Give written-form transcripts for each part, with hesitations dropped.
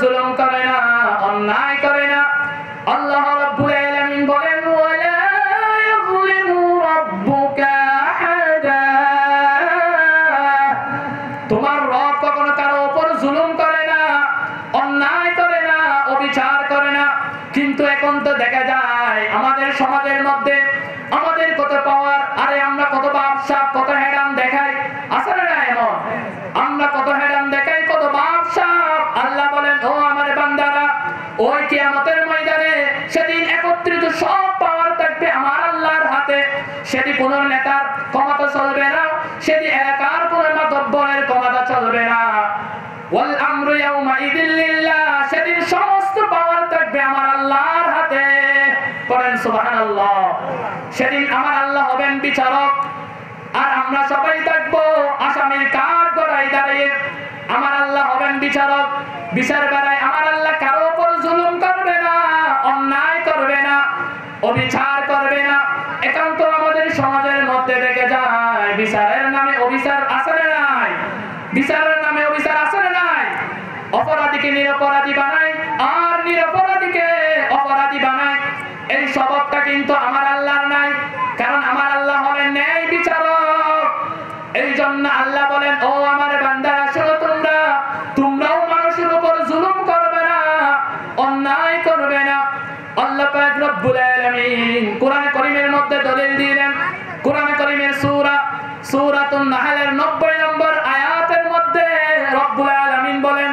জুলুম করে না, অন্যায় করে না। আল্লাহ রাব্বুল আলামিন বলেন ওয়ালা ইয়াযলিমু রাব্বুকা আহাদা, তোমার রব কখনো কারো উপর জুলুম করে না, অন্যায় করে না, অবিচার করে না। কিন্তু এখন তো দেখা যায় আমাদের সমাজের মধ্যে আমাদের কত পাওয়ার, আরে আমরা কত বাপসাপ, কত হেডাম দেখাই, আসলে না এমন আমরা কত হেডাম দেখাই, কত বাপসাপ। আল্লাহ বলেন ও আমার বান্দারা, ওই কিয়ামতের ময়দানে সেদিন একত্রিত সব পাওয়ার থাকবে আমার আল্লাহর হাতে। সেদিন কোন নেতার ক্ষমতা চলবে না, সেদিন এলাকার কোন মাতব্বরের ক্ষমতা চলবে না। ওয়াল আমরু ইয়াউমাইদিন লিল্লাহ, সেদিন সমস্ত পাওয়ার থাকবে আমার আল্লাহর হাতে। করেন সুবহানাল্লাহ। সেদিন আমার আল্লাহ হবেন বিচারক, আর আমরা সবাই থাকবো আসামির কাঠ গড়ায় দাঁড়িয়ে। আমার আল্লাহ হবেন বিচারক, বিচার বেলায় আমার আল্লাহ কারো উপর জুলুম করবে না, অন্যায় করবে না, অবিচার করবে না। একান্ত আমাদের সমাজের মধ্যে দেখে যায় বিচারের নামে অবিচার আসলে নাই, বিচারের নামে অবিচার আসলে নাই। অপরাধীকে নিরপরাধী বানায় আর নিরপরাধীকে অপরাধী বানায়। এই স্বভাবটা কিন্তু আমার আল্লাহর নাই, কারণ আমার আল্লাহ হলেন ন্যায় বিচারক। এই জন্য আল্লাহ বলেন ও আমার বান্দারা শোনো, তোমরাও মানুষের উপর জুলুম করবে না, অন্যায় করবে না। আল্লাহ পাক রব্বুল আলামিন কোরআন কারীমের মধ্যে দলিল দিলেন। কোরআন কারীমের সূরাতুন নাহলের 90 নম্বর আয়াতের মধ্যে রব্বুল আলামিন বলেন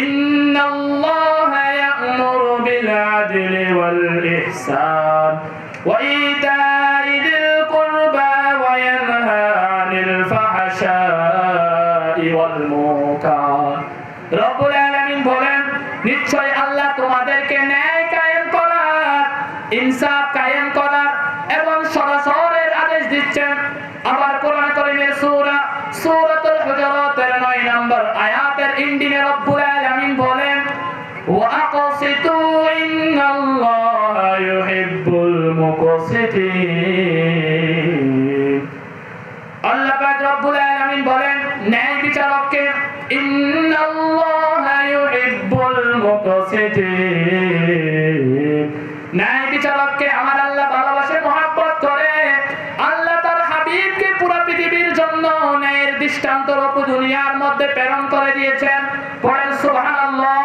ইন্নাল্লাহা ইয়া'মুরু বিল আদলি ওয়াল ইহসান ওয়া ইতা'i যিল কুরবা ওয়া ইয়ানহা আনিল ফাহশাই ওয়াল মুনকার। রব্বুল আলামিন বলেন নিশ্চয় আল্লাহ তোমাদেরকে ন্যায় কায়েম করার, ইনসাফ কায়েম করার এবং সদাচরের আদেশ দিচ্ছেন। আবার কোরআন কারীমের সূরাতুল হুজুরাতের 9 নম্বর আয়াতের এন্ডিংয়ে রব্বুল আলামিন বলেন ওয়া আকাসিতু ইন্নাল্লাহা ইউহিব্বুল মুকসিতিন। আল্লাহ পাক রব্বুল আলামিন বলেন ন্যায় বিচারককে ইন্নাল্লাহা ইউহিব্বুল মুকসিতিন, ন্যায় বিচারককে আমার আল্লাহ ভালোবাসে, মহব্বত করে। আল্লাহ তার হাবিবকে পুরো পৃথিবীর জন্য ন্যায়ের দৃষ্টান্তরূপ দুনিয়ার মধ্যে প্রেরণ করে দিয়েছেন। পড়েন সুবহানাল্লাহ।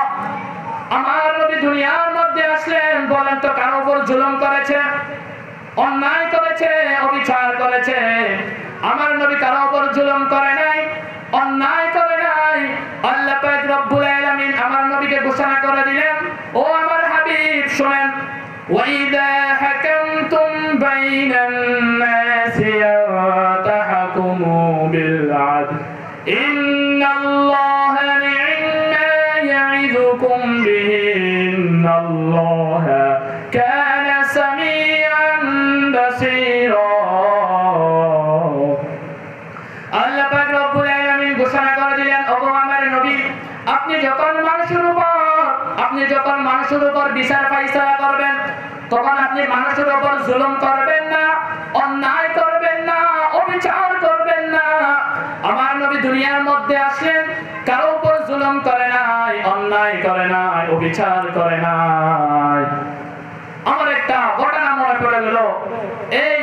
আমার নবী দুনিয়ার মধ্যে আসলেন, বলেন তো কারো উপর জুলুম করেছে, অন্যায় করেছে, অবিচার করেছে? আমার নবী কারো উপর জুলুম করে নাই, অন্যায় করে নাই। আল্লাহ পাক রব্বুল আলামিন আমার নবীকে ঘোষণা করে দিলেন ও আমার হাবিব শুনেন وَإِذَا حَكَمْتُمْ بَيْنَ النَّاسِ فَاحْكُمُوا بِالْعَدْلِ إِنَّ اللَّهَ نِعِمَّا يَعِظُكُمْ بِهِ إِنَّ اللَّهَ كَانَ سَمِيعًا بَصِيرًا। আল্লাহ পাক রব্বুল আলামিন ঘোষণা করে দিলেন ওগো আমার নবী, আপনি যখন মানুষের উপর বিচার ফায়সালা করবেন, তখন আপনি মানুষের উপর জুলুম করবেন না, অন্যায় করবেন না, অবিচার করবেন না। আমার নবী দুনিয়ার মধ্যে আসলেন, কারো উপর জুলুম করে নাই, অন্যায় করে নাই, অবিচার করে নাই। আমার একটা ঘটনা মনে পড়ে গেল, এই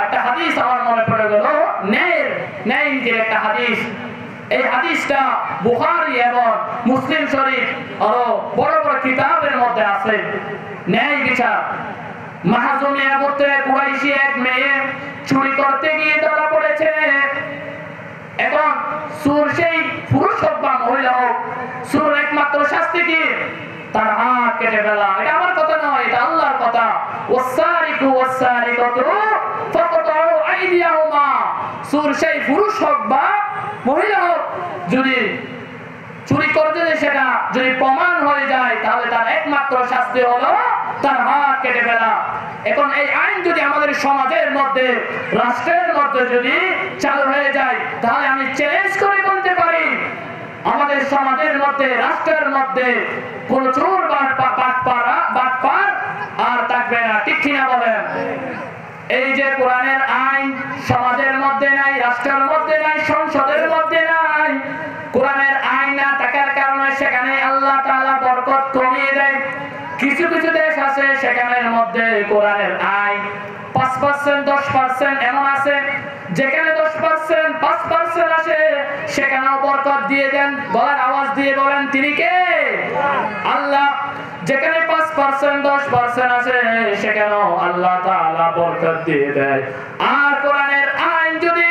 একটা হাদিস আমার মনে পড়ে গেল, ন্যায় নীতির একটা হাদিস। এই হাদিসটা বুখারী এবং মুসলিম শরীফ আরো বড় বড় কিতাবের মধ্যে আছে। ন্যায় বিচার। মাহজুমিয়া গোত্রে কুরাইশি এক মেয়ে চুরি করতে গিয়ে ধরা পড়েছে। এখন চোর সেই পুরুষ হোক বা মহিলা হোক, চোর একমাত্র শাস্তি কি? তার হাত কেটে ফেলা। এটা আমার কথা নয়, এটা আল্লাহর কথা। ওয়াসারিকু ওয়াসারিকাতু ফাকতাউ আইদিয়াহুমা। চোর সেই পুরুষ হোক বা মহিলা হোক, যদি চুরি করতে সেটা যদি প্রমাণ হয়ে যায়, তাহলে তার একমাত্র শাস্তি হলো তার হাত কেটে ফেলা। এখন এই আইন যদি আমাদের সমাজের মধ্যে, রাষ্ট্রের মধ্যে যদি চালু হয়ে যায়, তাহলে আমি চ্যালেঞ্জ করে বলতে পারি আমাদের সমাজের মধ্যে, রাষ্ট্রের মধ্যে কোন চোর বাটপার আর থাকবে না। ঠিক কিনা বলেন? এই যে কোরআনের আইন সমাজের মধ্যে নাই, রাষ্ট্রের মধ্যে নাই, সংসদের মধ্যে নাই, কোরআনের আইন না থাকার কারণে সেখানে আল্লাহ তাআলা বরকত কমিয়ে দেয়। কিছু কিছু দেশ আছে সেখানের মধ্যে কোরআনের আইন 5% 10% এমন আছে, যেখানে 10% 5% আসে সেখানেও বরকত দিয়ে দেন। গলার আওয়াজ দিয়ে বলেন তিনি কে? আল্লাহ। যেখানে 5% 10% আছে সেখানেও আল্লাহ তাআলা বরকত দিয়ে দেয়। আর কোরআনের আইন যদি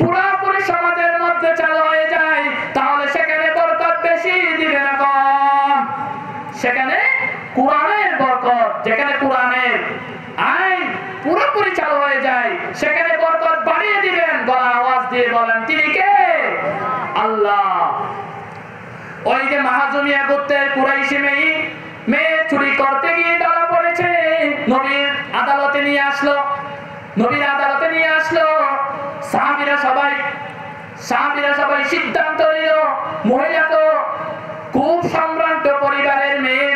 পুরোপুরি সমাজের মধ্যে চালু হয়ে যায় তাহলে সেখানে বরকত বেশি দিবে না কম। সেখানে কোরআনের বরকত, যেখানে কোরআনের আইন পুরোপুরি চালু হয়ে যায় সেখানে বরকত বাড়িয়ে দিবেন। গলার আওয়াজ দিয়ে বলেন তিনি কে? আল্লাহ। ওই যে মাহাজুমিয়া গোত্রের কুরাইশি মেয়ে চুরি করতে গিয়ে ধরা পড়েছে, নবীর আদালতে নিয়ে আসলো। নবীর আদালতে নিয়ে আসলো। সাহাবীরা সবাই সিদ্ধান্ত নিল, মহিলা তো খুব সম্ভ্রান্ত পরিবারের মেয়ে,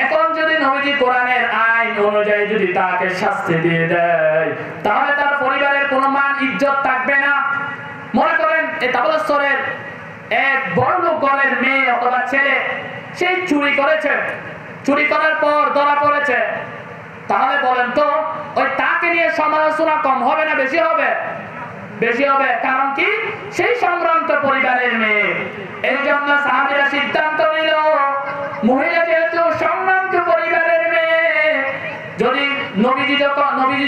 এখন যদি নবীজি কোরআনের আইন অনুযায়ী যদি তাকে শাস্তি দিয়ে দেয় তাহলে তার পরিবারের কোনো মান ইজ্জত থাকবে না। মনে করেন এই তাবলস্তরের এক বড় লোক ঘরের মেয়ে অথবা ছেলে, সেই চুরি করেছে, চুরি করার পর ধরা পড়েছে, তাহলে বলেন তো ওই তাকে নিয়ে সমালোচনা কম হবে না বেশি হবে? বেশি হবে। কারণ কি? সেই সম্ভ্রান্ত পরিবারের মেয়ে। এই জন্য সাহাবীরা সিদ্ধান্ত নিল, মহিলা যেহেতু সম্ভ্রান্ত পরিবারের মেয়ে, যদি নবীজি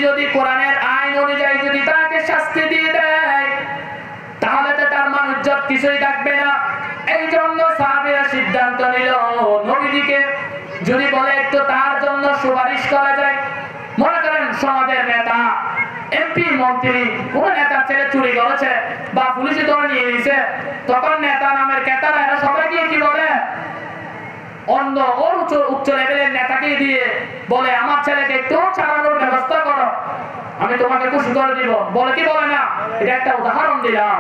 যদি কোরআনের আইন অনুযায়ী যদি তাকে শাস্তি দিয়ে দেয় তাহলে তো তার মান ইজ্জত কিছুই থাকবে না। এই জন্য সাহাবীরা সিদ্ধান্ত নিল, নবীজিকে যদি বলে একটু তার জন্য সুপারিশ করা যায়। মনে করেন সমাজের নেতা, এমপি, মন্ত্রী, কোন নেতা ছেলে চুরি করেছে বা পুলিশে ধরে নিয়ে গেছে, তখন নেতা নামের কেতারা এরা সবাই গিয়ে কি বলে? অন্য ওর উচ্চ লেভেলের নেতাকে দিয়ে বলে আমার ছেলেকে একটু ছাড়ানোর ব্যবস্থা করো, আমি তোমাকে খুশি করে দিব। বলে কি বলে না? এটা একটা উদাহরণ দিলাম।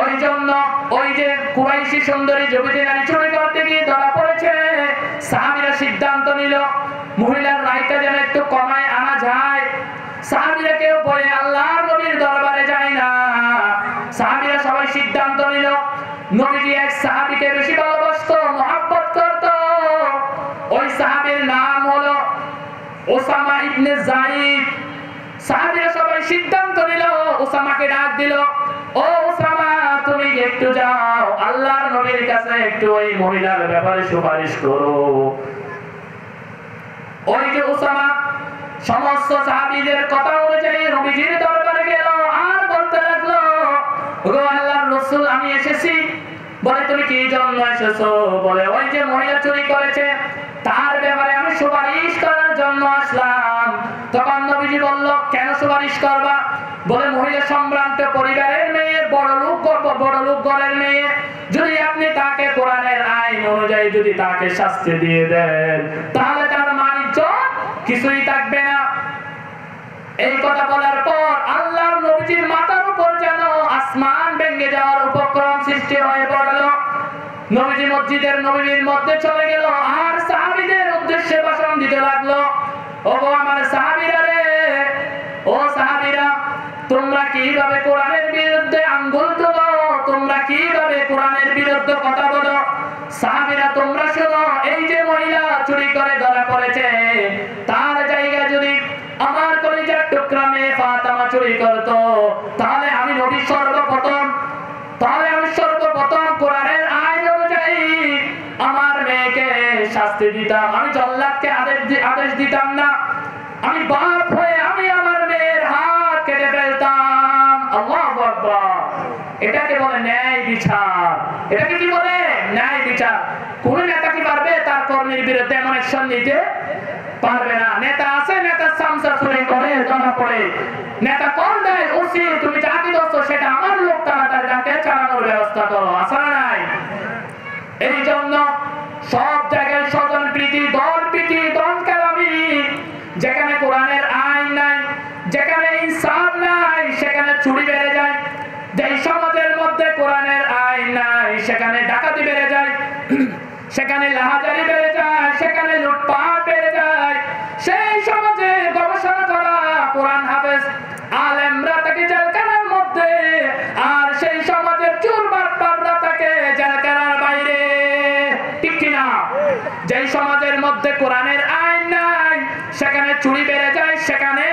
ওই জন্য ওই যে কুরাইশি সুন্দরী যুবতী নারী চুরি করতে গিয়ে ধরা পড়েছে, সাহাবীরা সিদ্ধান্ত নিল মহিলার রায়টা যেন একটু কমায় আনা যায়। সাহাবীরা কেউ বলে আল্লাহর নবীর দরবারে যায় না। সাহাবীরা সবাই সিদ্ধান্ত নিল, নবীজি এক সাহাবীকে বেশি ভালোবাসতো, মহব্বত করত। ওই সাহাবীর নাম হলো ওসামা ইবনে যায়েদ। সাহাবীরা সবাই সিদ্ধান্ত নিল, ওসামাকে ডাক দিল, ও ওসামা তুমি একটু যাও আল্লাহর নবীর কাছে একটু ওই মহিলার ব্যাপারে সুপারিশ করো। ওই যে ওসামা সমস্ত সাহাবীদের কথা অনুযায়ী নবীজির দরবারে গেল আর বলতে লাগলো, ওগো আল্লাহর রাসূল আমি এসেছি। বলে তুমি কি জন্য এসেছো? বলে ওই যে মহিলা চুরি করেছে তার ব্যাপারে আমি সুপারিশ করার জন্য আসলাম। তখন নবীজি বলল, কেন সুপারিশ করবা? বলে মহিলা সম্ভ্রান্ত পরিবারের মেয়ে, বড় লোক ঘরের মেয়ে, যদি আপনি তাকে কোরআনের আইন অনুযায়ী যদি তাকে শাস্তি দিয়ে দেন তাহলে তার মান ইজ্জত কিছুই থাকবে না। এই কথা বলার পর আল্লাহর নবীজির মাথার উপর যেন আসমান ভেঙে যাওয়ার উপক্রম সৃষ্টি হয়ে পড়ল। নবীজি মসজিদের নববীর মধ্যে চলে গেল আর সাহাবীদের উদ্দেশ্যে ভাষণ দিতে লাগলো, ওগো আমার সাহাবীরা রে, ও সাহাবীরা তোমরা কিভাবে কোরআনের বিরুদ্ধে আঙ্গুল তোলো, তোমরা কিভাবে কোরআনের বিরুদ্ধে কথা বলো। সাহাবীরা তোমরা শোনো, এই যে মহিলা চুরি করে ধরা পড়েছে তার জায়গায় যদি আমার কলিজার টুকরা মেয়ে ফাতেমা চুরি করতো তাহলে আমি নবী সর্বপ্রথম কোরআনের আইন অনুযায়ী আমার মেয়েকে শাস্তি দিতাম, আমি জল্লাদকে আদেশ দিতাম না, আমি বাপ হয়ে আমি আমার মেয়ের হাত কেটে ফেলতাম। আল্লাহু আকবার। এটাকে বলে ন্যায় বিচার। এটাকে কি বলে? ন্যায় বিচার। কোন নেতা কি পারবে তার কর্মীর বিরুদ্ধে এমন অ্যাকশন নিতে? পারবে না। নেতা আছে, নেতা সামসা চুরি করে ধরা পড়ে, নেতা কল দেয়, ওসি তুমি যা কি দোষ সেটা আমার লোক, তাড়াতাড়ি তাকে চালানোর ব্যবস্থা করো, আসা নাই। এই জন্য সব জায়গায় স্বজন প্রীতি, দল প্রীতি, দল কালামি। যেখানে কোরআনের আইন নাই, যেখানে ইনসাফ নাই, সেখানে চুরি বেড়ে যায়। যেই সমাজের মধ্যে কোরআনের আইন নাই সেখানে ডাকাতি বেড়ে যায়, সেখানে লাহাজারি বেড়ে যায়, সেখানে লুটপাট বেড়ে যায়। সেই সমাজে গবেষণা করা কোরআন হাফেজ আলেমরা তাকে জেলখানার মধ্যে, আর সেই সমাজের চোর বাটপাররা তাকে জেলখানার বাইরে। ঠিক কিনা? যেই সমাজের মধ্যে কোরআনের আইন নাই সেখানে চুরি বেড়ে যায়, সেখানে